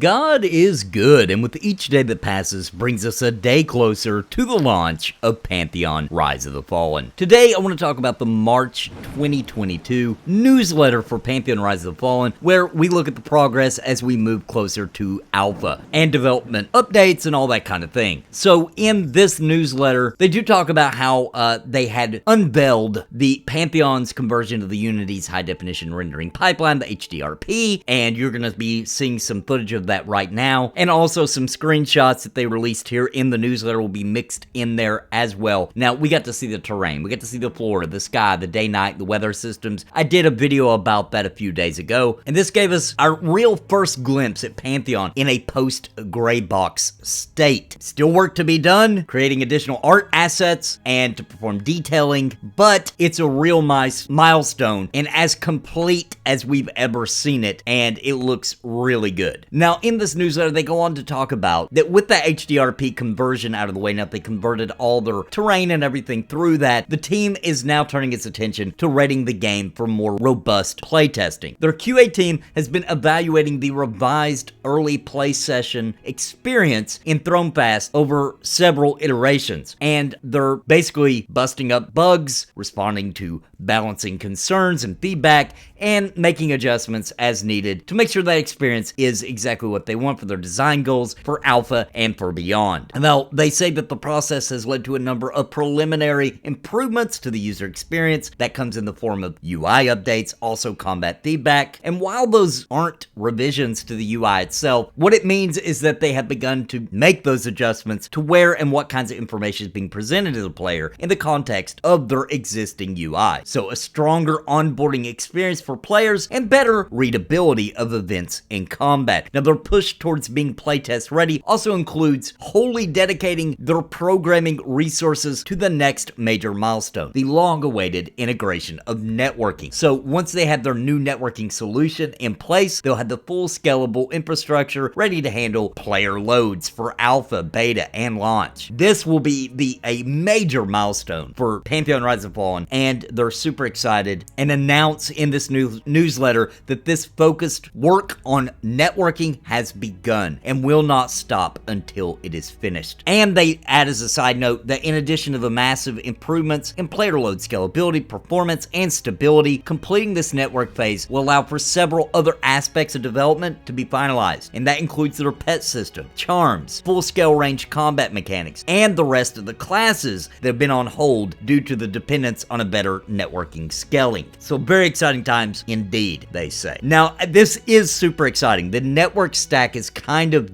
God is good, and with each day that passes brings us a day closer to the launch of Pantheon Rise of the Fallen. Today, I want to talk about the March 2022 newsletter for Pantheon Rise of the Fallen, where we look at the progress as we move closer to alpha and development updates and all that kind of thing. So in this newsletter, they do talk about how they had unveiled the Pantheon's conversion to the Unity's high-definition rendering pipeline, the HDRP, and you're going to be seeing some footage of that right now, and also some screenshots that they released here in the newsletter will be mixed in there as well. Now, we got to see the terrain, we got to see the floor, the sky, the day-night, the weather systems. I did a video about that a few days ago, and this gave us our real first glimpse at Pantheon in a post-gray box state. Still work to be done, creating additional art assets and to perform detailing, but it's a real nice milestone and as complete as we've ever seen it, and it looks really good. Now, in this newsletter, they go on to talk about that with the HDRP conversion out of the way, now they converted all their terrain and everything through that, the team is now turning its attention to readying the game for more robust playtesting. Their QA team has been evaluating the revised early play session experience in Thronefast over several iterations, and they're basically busting up bugs, responding to balancing concerns and feedback, and making adjustments as needed to make sure that experience is exactly what they want for their design goals for alpha and for beyond. Now, they say that the process has led to a number of preliminary improvements to the user experience that comes in the form of UI updates, also combat feedback, and while those aren't revisions to the UI itself, what it means is that they have begun to make those adjustments to where and what kinds of information is being presented to the player in the context of their existing UI. So a stronger onboarding experience for players and better readability of events in combat. Now, their push towards being playtest ready also includes wholly dedicating their programming resources to the next major milestone, the long-awaited integration of networking. So once they have their new networking solution in place, they'll have the full scalable infrastructure ready to handle player loads for alpha, beta, and launch. This will be a major milestone for Pantheon Rise of the Fallen, and they're super excited and announce in this newsletter that this focused work on networking has begun and will not stop until it is finished. And they add as a side note that in addition to the massive improvements in player load scalability, performance, and stability, completing this network phase will allow for several other aspects of development to be finalized, and that includes their pet system, charms, full-scale range combat mechanics, and the rest of the classes that have been on hold due to the dependence on a better networking scaling. So very exciting times indeed, they say. Now, this is super exciting. The network stack is kind of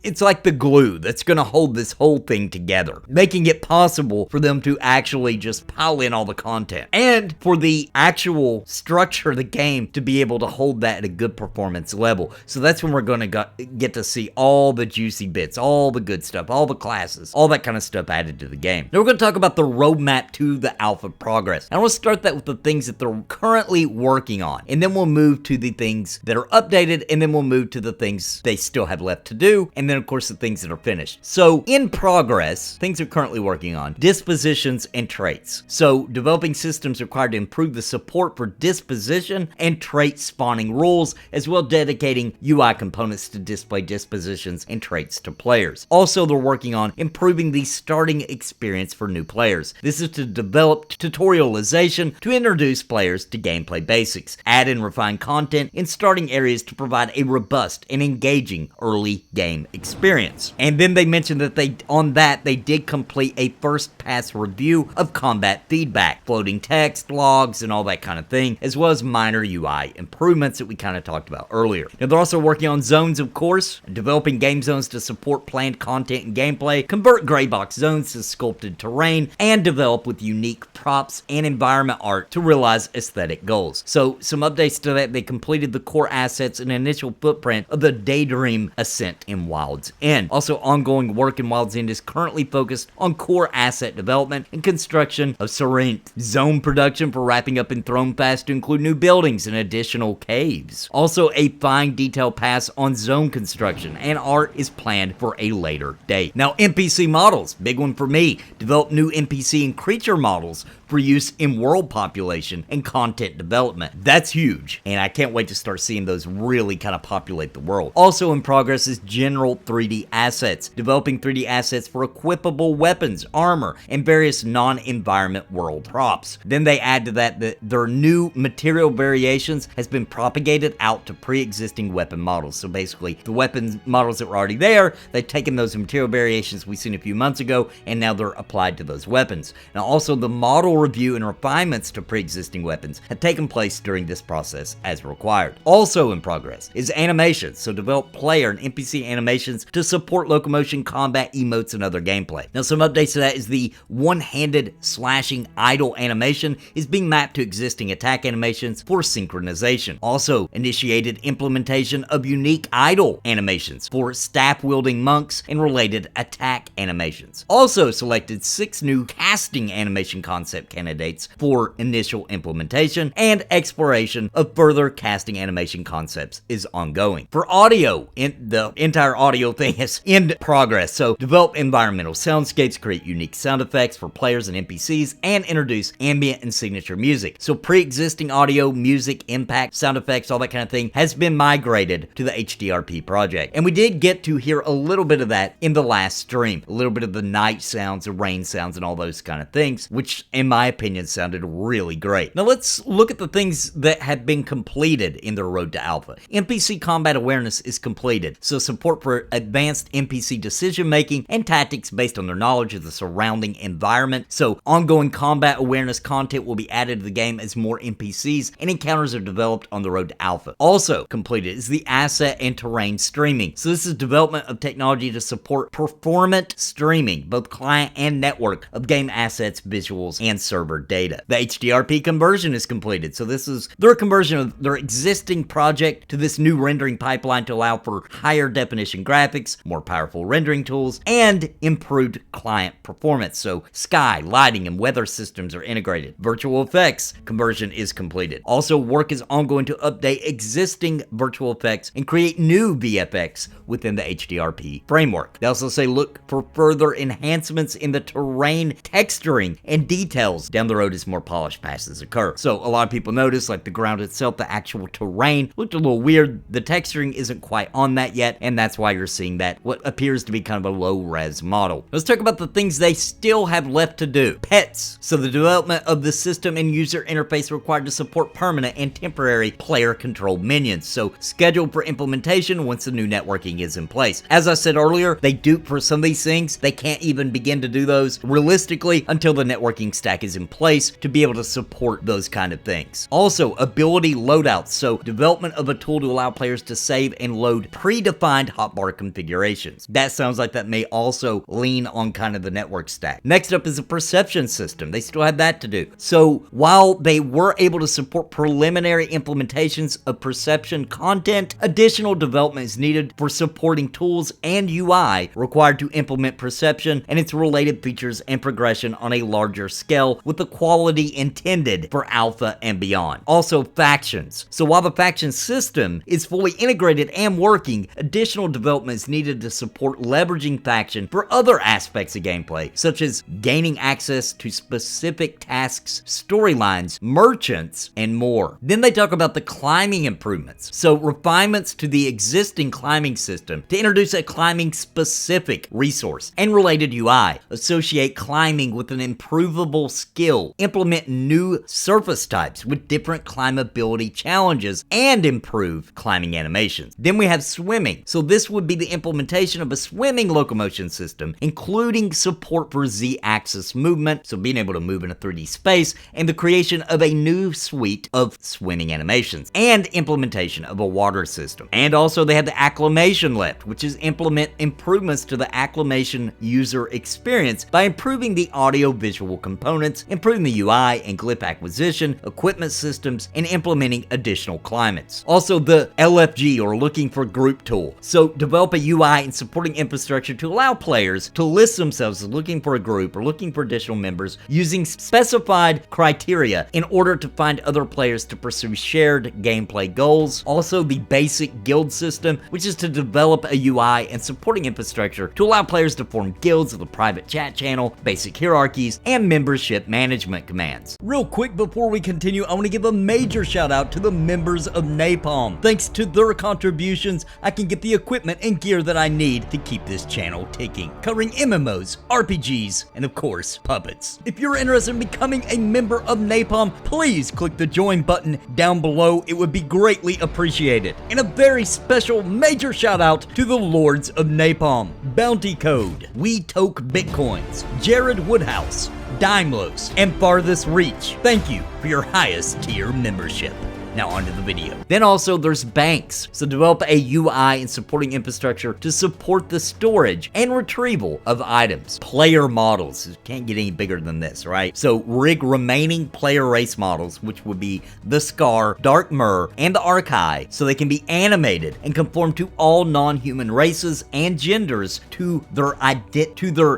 it's like the glue that's going to hold this whole thing together, making it possible for them to actually just pile in all the content and for the actual structure of the game to be able to hold that at a good performance level. So that's when we're going to get to see all the juicy bits, all the good stuff, all the classes, all that kind of stuff added to the game. Now we're going to talk about the roadmap to the alpha progress. And I want to start that with the things that they're currently working on, and then we'll move to the things that are updated, and then we'll move to the things they still have left to do, and then of course the things that are finished. So in progress, things they're currently working on: dispositions and traits. So developing systems required to improve the support for disposition and trait spawning rules, as well as dedicating UI components to display dispositions and traits to players. Also, they're working on improving the starting experience for new players. This is to develop tutorialization to introduce players to gameplay basics, add and refine content in starting areas to provide a robust and engaging early game experience. And then they mentioned that they did complete a first pass review of combat feedback, floating text, logs, and all that kind of thing, as well as minor UI improvements that we kind of talked about earlier. Now they're also working on zones, of course, developing game zones to support planned content and gameplay, convert gray box zones to sculpted terrain, and develop with unique props and environment art to realize aesthetic goals. So some updates to that: they completed the core assets and initial footprint of the Daydream Ascent in Wild's End. Also, ongoing work in Wild's End is currently focused on core asset development and construction of Serene zone production for wrapping up in Thronefast to include new buildings and additional caves. Also, a fine detail pass on zone construction and art is planned for a later date. Now, NPC models, big one for me. Develop new NPC and creature models for use in world population and content development. That's huge, and I can't wait to start seeing those really kind of populate the world. Also in progress is general 3D assets, developing 3D assets for equipable weapons, armor, and various non-environment world props. Then they add to that their new material variations has been propagated out to pre-existing weapon models. So basically, the weapons models that were already there, they've taken those material variations we've seen a few months ago, and now they're applied to those weapons. Now also, the model review and refinements to pre-existing weapons have taken place during this process as required. Also in progress is animations, so develop player and NPC animations to support locomotion, combat, emotes, and other gameplay. Now some updates to that is the one-handed slashing idle animation is being mapped to existing attack animations for synchronization. Also initiated implementation of unique idle animations for staff-wielding monks and related attack animations. Also selected 6 new casting animation concept candidates for initial implementation, and exploration of further casting animation concepts is ongoing. For audio, the entire audio thing is in progress, so develop environmental soundscapes, create unique sound effects for players and NPCs, and introduce ambient and signature music. So pre-existing audio, music, impact, sound effects, all that kind of thing has been migrated to the HDRP project. And we did get to hear a little bit of that in the last stream, a little bit of the night sounds, the rain sounds, and all those kind of things, which in my opinion sounded really great. Now let's look at the things that have been completed in the road to alpha. NPC combat awareness is completed, so support for advanced NPC decision making and tactics based on their knowledge of the surrounding environment. So ongoing combat awareness content will be added to the game as more NPCs and encounters are developed on the road to alpha. Also completed is the asset and terrain streaming. So this is development of technology to support performant streaming, both client and network, of game assets, visuals, and server data. The HDRP conversion is completed. So this is their conversion of their existing project to this new rendering pipeline to allow for higher definition graphics, more powerful rendering tools, and improved client performance. So sky, lighting, and weather systems are integrated. Virtual effects conversion is completed. Also, work is ongoing to update existing virtual effects and create new VFX within the HDRP framework. They also say look for further enhancements in the terrain texturing and details down the road as more polished passes occur. So a lot of people notice, like the ground itself, the actual terrain looked a little weird. The texturing isn't quite on that yet, and that's why you're seeing that what appears to be kind of a low-res model. Let's talk about the things they still have left to do. Pets. So the development of the system and user interface required to support permanent and temporary player-controlled minions. So scheduled for implementation once the new networking is in place. As I said earlier, they do for some of these things, they can't even begin to do those realistically until the networking stack is in place to be able to support those kind of things. Also, ability loadouts. So development of a tool to allow players to save and load predefined hotbar configurations. That sounds like that may also lean on kind of the network stack. Next up is a perception system. They still have that to do. So while they were able to support preliminary implementations of perception content, additional development is needed for supporting tools and UI required to implement perception and its related features and progression on a larger scale with the quality intended for alpha and beyond. Also, factions. So while the faction system is fully integrated and working, additional development is needed to support leveraging faction for other aspects of gameplay, such as gaining access to specific tasks, storylines, merchants, and more. Then they talk about the climbing improvements. So refinements to the existing climbing system to introduce a climbing specific resource and related UI, associate climbing with an improvable skill, implement new surface types with different climbability challenges, and improve climbing animations. Then we have swimming. So this would be the implementation of a swimming locomotion system, including support for Z-axis movement, so being able to move in a 3D space, and the creation of a new suite of swimming animations, and implementation of a water system. And also they have the acclimation left, which is implement improvements to the acclimation user experience by improving the audio-visual components, improving the UI and glyph acquisition, equipment systems, and implementing additional climates. Also the LFG, or looking for group tool. So develop a UI and supporting infrastructure to allow players to list themselves as looking for a group or looking for additional members using specified criteria in order to find other players to pursue shared gameplay goals. Also the basic guild system, which is to develop a UI and supporting infrastructure to allow players to form guilds with a private chat channel, basic hierarchies, and membership membership management commands. Real quick before we continue, I want to give a major shout out to the members of Napalm. Thanks to their contributions, I can get the equipment and gear that I need to keep this channel ticking, covering MMOs, RPGs, and of course, puppets. If you're interested in becoming a member of Napalm, please click the join button down below. It would be greatly appreciated. And a very special major shout out to the Lords of Napalm, Bounty Code, We Toke Bitcoins, Jared Woodhouse, Daimlos, and Farthest Reach. Thank you for your highest tier membership. Now onto the video. Then also there's banks. So develop a UI and supporting infrastructure to support the storage and retrieval of items. Player models. Can't get any bigger than this, right? So rig remaining player race models, which would be the Scar, Dark Myrrh, and the Archive, so they can be animated and conform to all non-human races and genders to their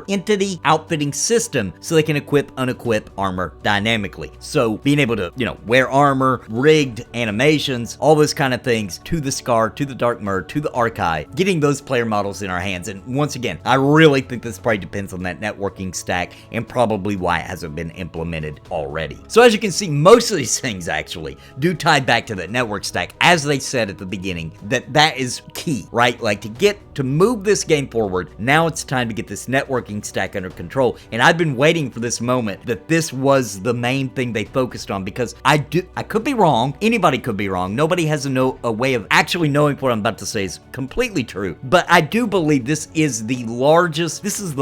entity outfitting system, so they can equip, unequip armor dynamically. So being able to, wear armor, rigged animations, all those kind of things to the Scar, to the Dark Myrrh, to the Archive, getting those player models in our hands. And once again, I really think this probably depends on that networking stack and probably why it hasn't been implemented already. So as you can see, most of these things actually do tie back to that network stack, as they said at the beginning, that is key, right? Like to move this game forward, now it's time to get this networking stack under control. And I've been waiting for this moment that this was the main thing they focused on, because I could be wrong. Anybody could be wrong. Nobody has a way of actually knowing what I'm about to say is completely true. But I do believe this is the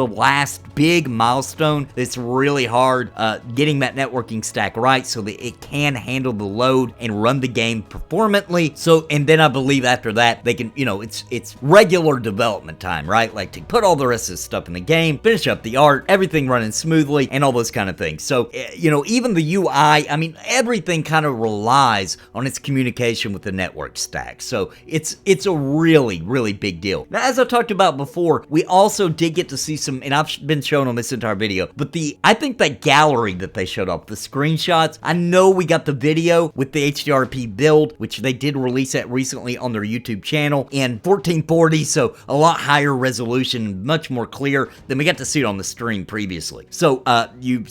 last big milestone that's really hard, getting that networking stack right so that it can handle the load and run the game performantly. So, and then I believe after that, they can, it's regular development time, right? Like to put all the rest of this stuff in the game, finish up the art, everything running smoothly, and all those kind of things. So, even the UI, I mean, everything kind of relies on its communication with the network stack. So it's a really, really big deal. Now, as I talked about before, we also did get to see some, and I've been shown on this entire video, but I think that gallery that they showed off, the screenshots, I know we got the video with the HDRP build, which they did release that recently on their YouTube channel in 1440, so a lot higher resolution, much more clear than we got to see it on the stream previously. So you've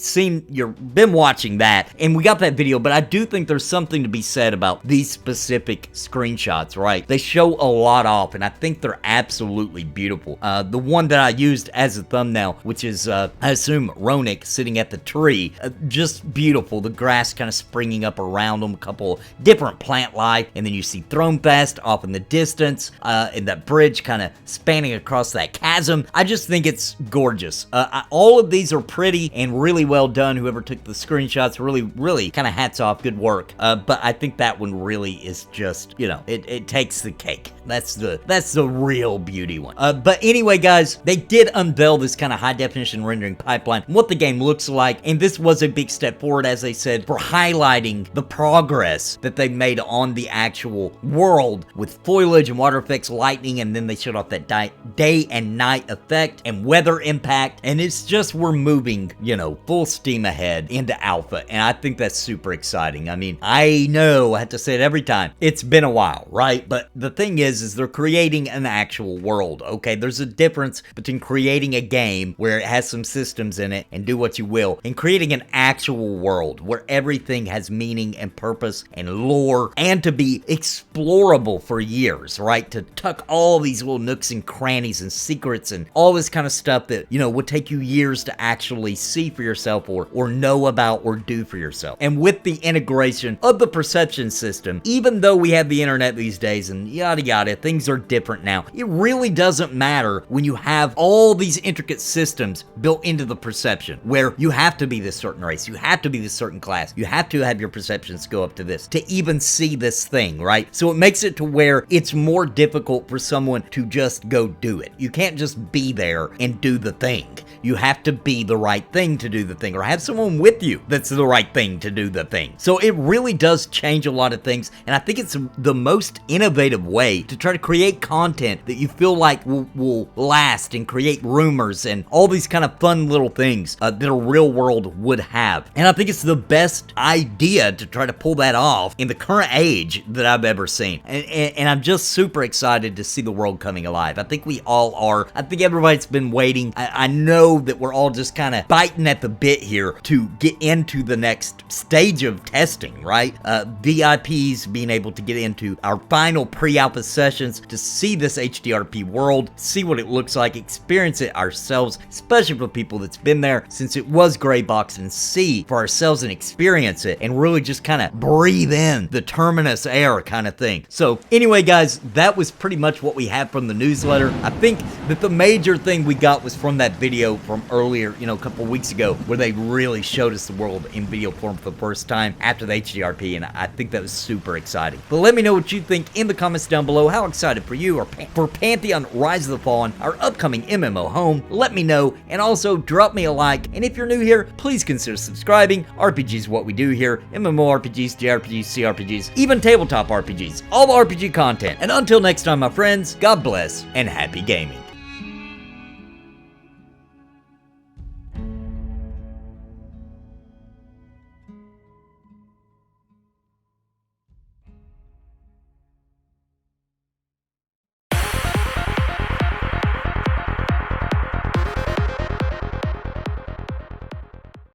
been watching that, and we got that video, but I do think there's something to be said about these specific screenshots, right? They show a lot off, and I think they're absolutely beautiful. The one that I used as a thumbnail, which is, I assume, Ronick sitting at the tree, just beautiful. The grass kind of springing up around them, a couple different plant life, and then you see Thronefest off in the distance, and that bridge kind of spanning across that chasm. I just think it's gorgeous. All of these are pretty and really well done. Whoever took the screenshots, really kind of hats off, good work. But I think that one really is just, it takes the cake. That's the real beauty one. But anyway, guys, they did unveil this kind of high definition rendering pipeline, what the game looks like, and this was a big step forward, as they said, for highlighting the progress that they made on the actual world with foliage and water effects, lightning, and then they showed off that day and night effect and weather impact, and it's just, we're moving, full steam ahead into alpha, and I think that's super exciting. I mean, I know I have to say it every time, it's been a while, right? But the thing is they're creating an actual world, okay? There's a difference between creating a game where it has some systems in it and do what you will, and creating an actual world where everything has meaning and purpose and lore, and to be explorable for years, right? To tuck all these little nooks and crannies and secrets and all this kind of stuff that, would take you years to actually see for yourself or know about or do for yourself. And with the integration of the perception system, even though we have the internet these days and yada yada, things are different now. It really doesn't matter when you have all these intricate systems built into the perception, where you have to be this certain race, you have to be this certain class, you have to have your perceptions go up to this to even see this thing, right? So it makes it to where it's more difficult for someone to just go do it. You can't just be there and do the thing. You have to be the right thing to do the thing, or have someone with you that's the right thing to do the thing. So it really does change a lot of things, and I think it's the most innovative way to try to create content that you feel like will last, and create rumors and all these kind of fun little things that a real world would have. And I think it's the best idea to try to pull that off in the current age that I've ever seen. And I'm just super excited to see the world coming alive. I think we all are. I think everybody's been waiting. I know know that we're all just kind of biting at the bit here to get into the next stage of testing, right? VIPs being able to get into our final pre-alpha sessions to see this HDRP world, see what it looks like, experience it ourselves, especially for people that's been there since it was graybox, and see for ourselves and experience it and really just kind of breathe in the Terminus air kind of thing. So anyway, guys, that was pretty much what we had from the newsletter. I think that the major thing we got was from that video from earlier, a couple weeks ago, where they really showed us the world in video form for the first time after the HDRP, and I think that was super exciting. But let me know what you think in the comments down below. How excited for you or for Pantheon Rise of the Fallen, our upcoming MMO home? Let me know, and also drop me a like, and if you're new here, please consider subscribing. RPG is what we do here. MMORPGs, JRPGs, CRPGs, even tabletop RPGs, all the RPG content. And until next time, my friends, God bless and happy gaming.